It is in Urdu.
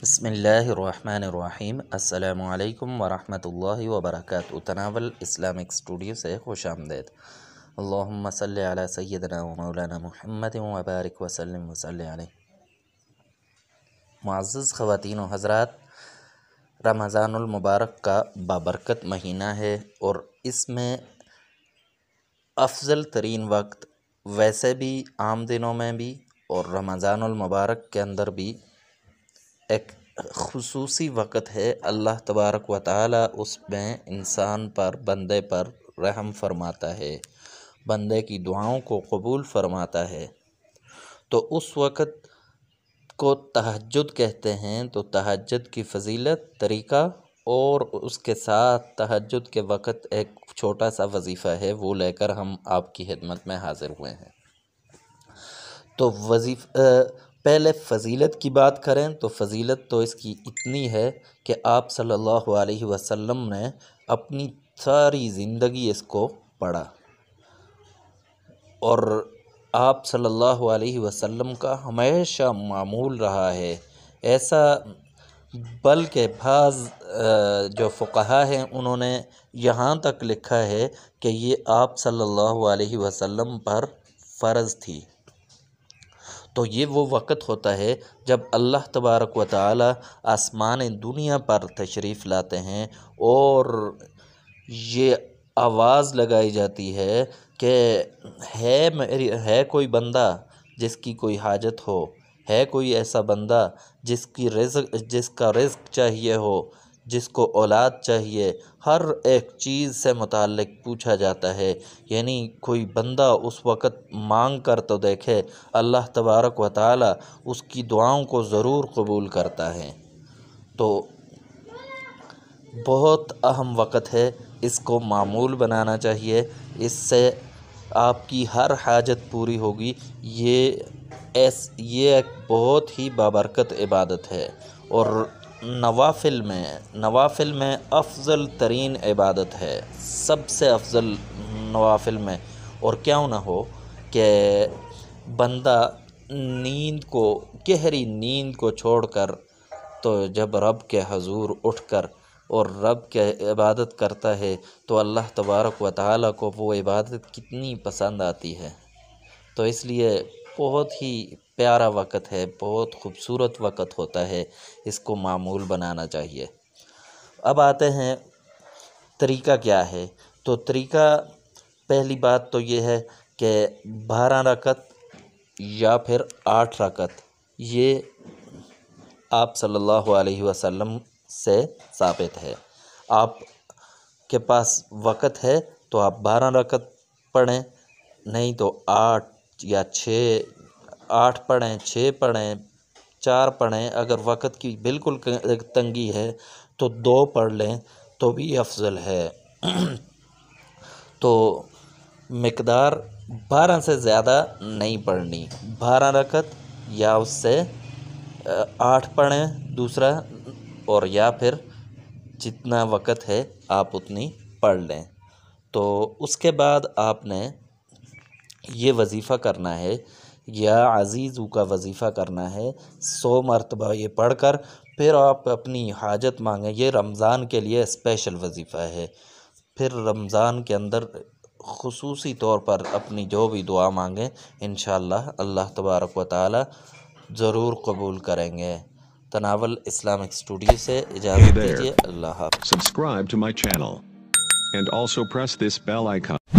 بسم اللہ الرحمن الرحیم۔ السلام علیکم ورحمۃ اللہ وبرکاتہ۔ تناول اسلامک اسٹوڈیو سے خوش آمدید۔ اللہم صلی علی سیدنا و مولانا محمد وبارک وسلم وصلی علیہ۔ معزز خواتین و حضرات، رمضان المبارک کا بابرکت مہینہ ہے اور اس میں افضل ترین وقت ویسے بھی عام دنوں میں بھی اور رمضان المبارک کے اندر بھی ایک خصوصی وقت ہے۔ اللہ تبارک و تعالی اس میں انسان پر، بندے پر رحم فرماتا ہے، بندے کی دعاؤں کو قبول فرماتا ہے۔ تو اس وقت کو تہجد کہتے ہیں۔ تو تہجد کی فضیلت، طریقہ اور اس کے ساتھ تہجد کے وقت ایک چھوٹا سا وظیفہ ہے، وہ لے کر ہم آپ کی خدمت میں حاضر ہوئے ہیں۔ تو پہلے فضیلت کی بات کریں تو فضیلت تو اس کی اتنی ہے کہ آپ صلی اللہ علیہ وسلم نے اپنی ساری زندگی اس کو پڑھا، اور آپ صلی اللہ علیہ وسلم کا ہمیشہ معمول رہا ہے ایسا، بلکہ بعض جو فقہا ہیں انہوں نے یہاں تک لکھا ہے کہ یہ آپ صلی اللہ علیہ وسلم پر فرض تھی۔ تو یہ وہ وقت ہوتا ہے جب اللہ تبارک و تعالی آسمان دنیا پر تشریف لاتے ہیں اور یہ آواز لگائی جاتی ہے کہ ہے کوئی بندہ جس کی کوئی حاجت ہو، ہے کوئی ایسا بندہ جس کا رزق چاہیے ہو، جس کو اولاد چاہیے، ہر ایک چیز سے متعلق پوچھا جاتا ہے۔ یعنی کوئی بندہ اس وقت مانگ کر تو دیکھے، اللہ تبارک و تعالی اس کی دعاؤں کو ضرور قبول کرتا ہے۔ تو بہت اہم وقت ہے، اس کو معمول بنانا چاہیے، اس سے آپ کی ہر حاجت پوری ہوگی۔ یہ ایک بہت ہی بابرکت عبادت ہے، اور نوافل میں افضل ترین عبادت ہے، سب سے افضل نوافل میں۔ اور کیوں نہ ہو کہ بندہ گہری نیند کو چھوڑ کر تو جب رب کے حضور اٹھ کر اور رب کے عبادت کرتا ہے تو اللہ تبارک و تعالی کو وہ عبادت کتنی پسند آتی ہے۔ تو اس لیے بہت ہی پیارا وقت ہے، بہت خوبصورت وقت ہوتا ہے، اس کو معمول بنانا چاہیے۔ اب آتے ہیں طریقہ کیا ہے۔ تو طریقہ، پہلی بات تو یہ ہے کہ 12 رکعت یا پھر 8 رکعت، یہ آپ صلی اللہ علیہ وسلم سے ثابت ہے۔ آپ کے پاس وقت ہے تو آپ 12 رکعت پڑھیں، نہیں تو 8 یا 8 پڑھیں، 6 پڑھیں، 4 پڑھیں۔ اگر وقت کی بالکل تنگی ہے تو 2 پڑھ لیں تو بھی افضل ہے۔ تو مقدار 12 سے زیادہ نہیں پڑھنی، 12 رکعت یا اس سے 8 پڑھیں دوسرا، اور یا پھر جتنا وقت ہے آپ اتنی پڑھ لیں۔ تو اس کے بعد آپ نے یہ وظیفہ کرنا ہے، یا عزیزو کا وظیفہ کرنا ہے 100 مرتبہ یہ پڑھ کر، پھر آپ اپنی حاجت مانگیں۔ یہ رمضان کے لیے اسپیشل وظیفہ ہے، پھر رمضان کے اندر خصوصی طور پر اپنی جو بھی دعا مانگیں انشاءاللہ اللہ تبارک و تعالی ضرور قبول کریں گے۔ تناول اسلامک اسٹوڈیو سے اجازت دیجیے، اللہ حافظ۔ Subscribe to my channel and also press this bell icon.